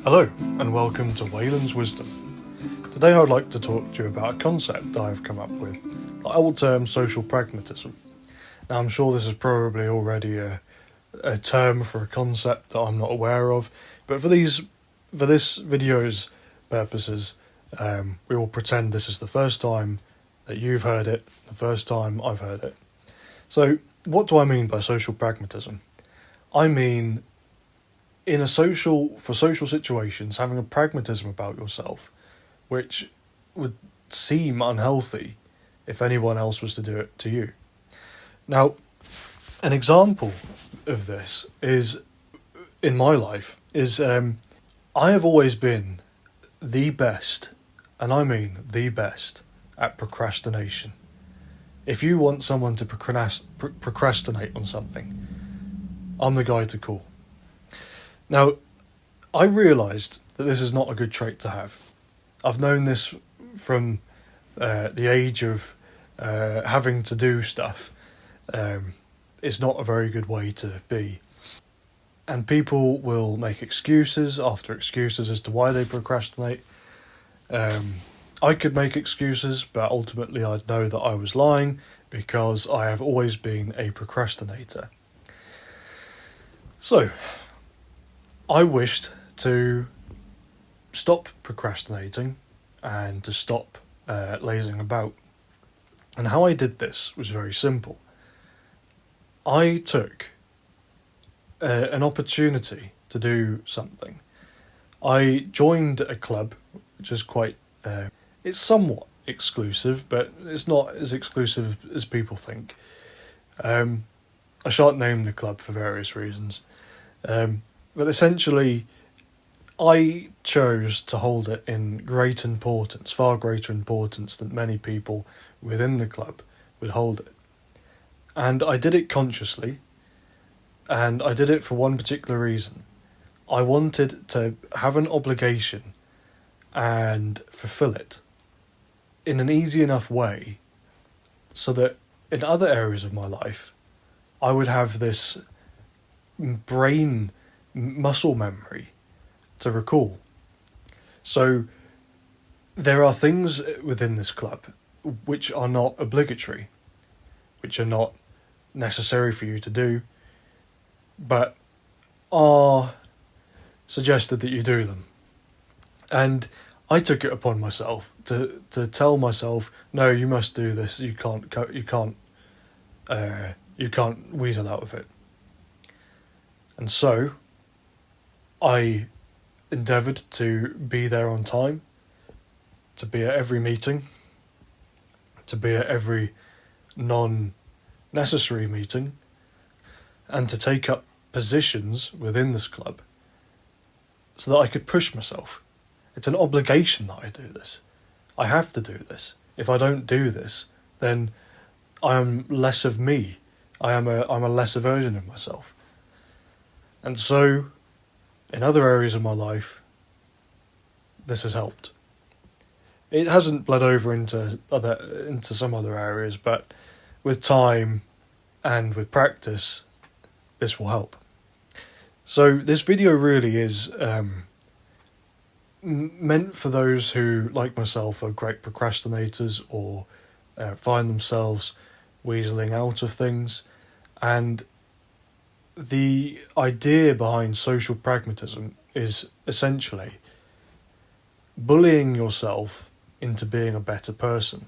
Hello, and welcome to Wayland's Wisdom. Today I would like to talk to you about a concept I have come up with that I will term social pragmatism. Now I'm sure this is probably already a term for a concept that I'm not aware of, but for this video's purposes, we will pretend this is the first time that you've heard it, the first time I've heard it. So, what do I mean by social pragmatism? I mean, for social situations, having a pragmatism about yourself, which would seem unhealthy if anyone else was to do it to you. Now, an example of this is, in my life, I have always been the best, and I mean the best, at procrastination. If you want someone to procrastinate on something, I'm the guy to call. Now, I realised that this is not a good trait to have. I've known this from the age of having to do stuff. It's not a very good way to be. And people will make excuses after excuses as to why they procrastinate. I could make excuses, but ultimately I'd know that I was lying because I have always been a procrastinator. So, I wished to stop procrastinating and to stop lazing about. And how I did this was very simple. I took an opportunity to do something. I joined a club, which is quite... it's somewhat exclusive, but it's not as exclusive as people think. I shan't name the club for various reasons. But essentially, I chose to hold it in great importance, far greater importance than many people within the club would hold it. And I did it consciously, and I did it for one particular reason. I wanted to have an obligation and fulfill it in an easy enough way so that in other areas of my life, I would have this muscle memory to recall. So there are things within this club which are not obligatory, which are not necessary for you to do, but are suggested that you do them. And I took it upon myself to tell myself, no, you must do this. You can't weasel out of it. And so, I endeavoured to be there on time, to be at every meeting, to be at every non-necessary meeting, and to take up positions within this club so that I could push myself. It's an obligation that I do this. I have to do this. If I don't do this, then I am less of me. I'm a lesser version of myself. And so, in other areas of my life, this has helped. It hasn't bled over into some other areas, but with time and with practice, this will help. So this video really is meant for those who, like myself, are great procrastinators or find themselves weaseling out of things. And the idea behind social pragmatism is essentially bullying yourself into being a better person.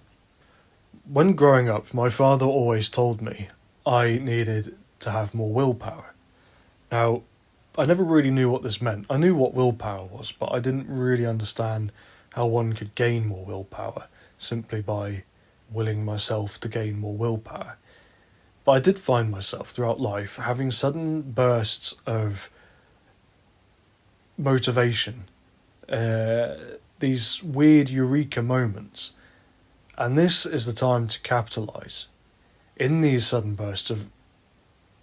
When growing up, my father always told me I needed to have more willpower. Now, I never really knew what this meant. I knew what willpower was, but I didn't really understand how one could gain more willpower simply by willing myself to gain more willpower. But I did find myself throughout life having sudden bursts of motivation, these weird eureka moments. And this is the time to capitalise in these sudden bursts of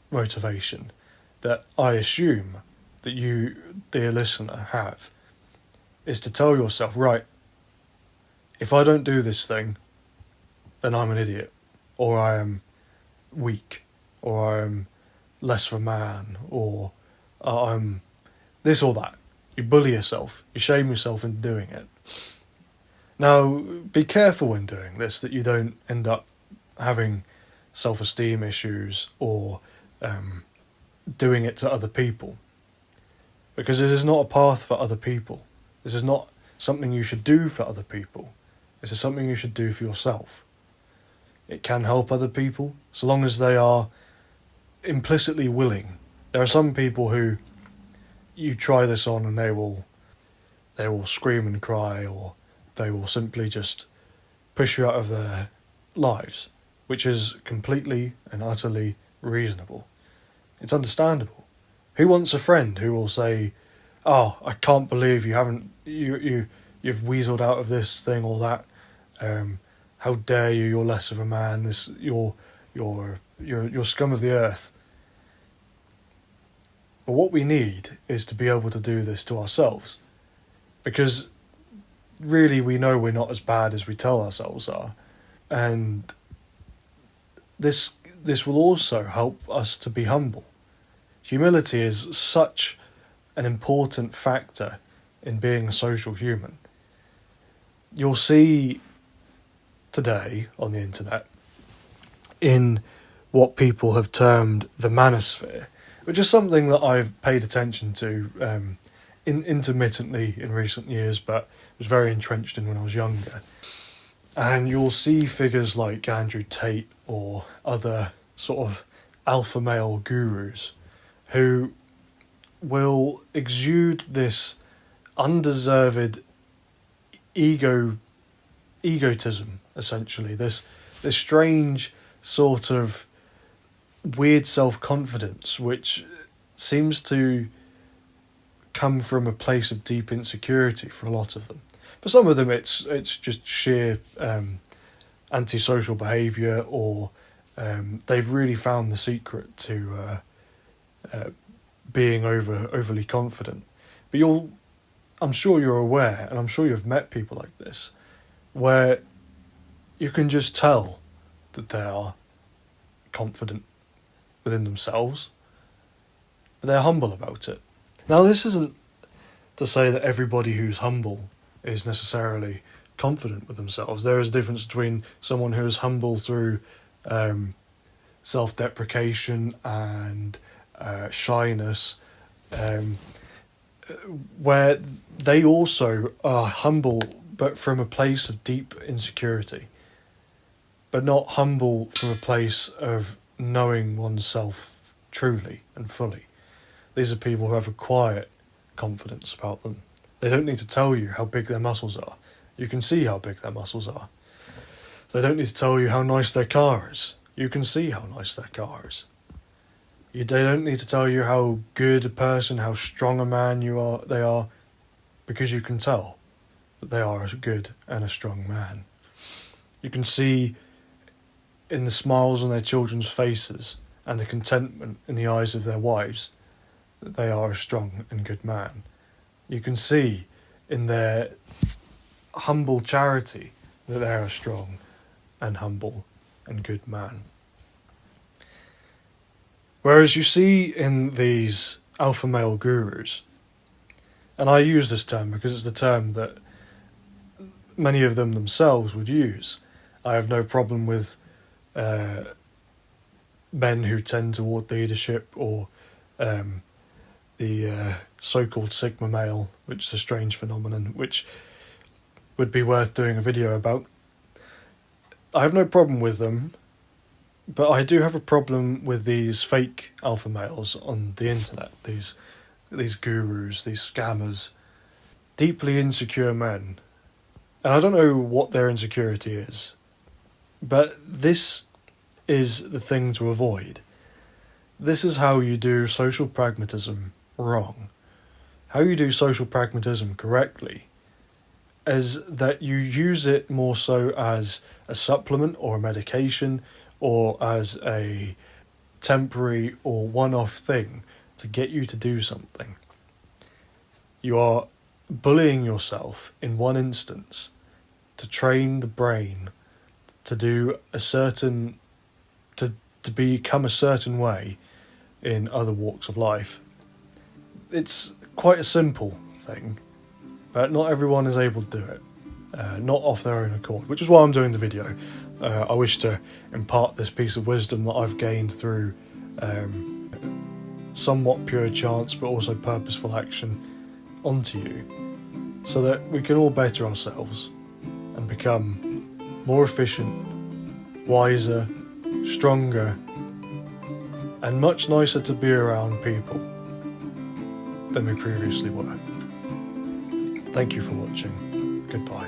motivation that I assume that you, dear listener, have, is to tell yourself, right, if I don't do this thing, then I'm an idiot, or I am weak, or I'm less of a man, or I'm this or that. You bully yourself. You shame yourself into doing it. Now, be careful when doing this that you don't end up having self-esteem issues or doing it to other people. Because this is not a path for other people. This is not something you should do for other people. This is something you should do for yourself. It can help other people, so long as they are implicitly willing. There are some people who you try this on and they will scream and cry, or they will simply just push you out of their lives, which is completely and utterly reasonable. It's understandable. Who wants a friend who will say, "Oh, I can't believe you've weaseled out of this thing or that. How dare you? You're less of a man. You're scum of the earth." But what we need is to be able to do this to ourselves, because really we know we're not as bad as we tell ourselves are, and this will also help us to be humble. Humility is such an important factor in being a social human. You'll see today on the internet in what people have termed the manosphere, which is something that I've paid attention to intermittently in recent years, but was very entrenched in when I was younger. And you'll see figures like Andrew Tate or other sort of alpha male gurus who will exude this undeserved egotism, essentially, this strange sort of weird self-confidence which seems to come from a place of deep insecurity for a lot of them. For some of them it's just sheer antisocial behaviour, or they've really found the secret to being overly confident. But I'm sure you're aware, and I'm sure you've met people like this, where you can just tell that they are confident within themselves, but they're humble about it. Now, this isn't to say that everybody who's humble is necessarily confident with themselves. There is a difference between someone who is humble through self-deprecation and shyness, where they also are humble but from a place of deep insecurity, but not humble from a place of knowing oneself truly and fully. These are people who have a quiet confidence about them. They don't need to tell you how big their muscles are. You can see how big their muscles are. They don't need to tell you how nice their car is. You can see how nice their car is. They don't need to tell you how good a person, how strong a man they are, because you can tell that they are a good and a strong man. You can see in the smiles on their children's faces and the contentment in the eyes of their wives that they are a strong and good man. You can see in their humble charity that they are a strong and humble and good man. Whereas you see in these alpha male gurus, and I use this term because it's the term that many of them themselves would use. I have no problem with men who tend toward leadership, or the so-called Sigma male, which is a strange phenomenon, which would be worth doing a video about. I have no problem with them, but I do have a problem with these fake alpha males on the internet, these gurus, these scammers, deeply insecure men. And I don't know what their insecurity is, but this is the thing to avoid. This is how you do social pragmatism wrong. How you do social pragmatism correctly is that you use it more so as a supplement or a medication, or as a temporary or one-off thing to get you to do something. You are bullying yourself in one instance to train the brain to do to become a certain way in other walks of life. It's quite a simple thing, but not everyone is able to do it, not off their own accord, which is why I'm doing the video. I wish to impart this piece of wisdom that I've gained through somewhat pure chance but also purposeful action onto you, so that we can all better ourselves and become more efficient, wiser, stronger, and much nicer to be around people than we previously were. Thank you for watching. Goodbye.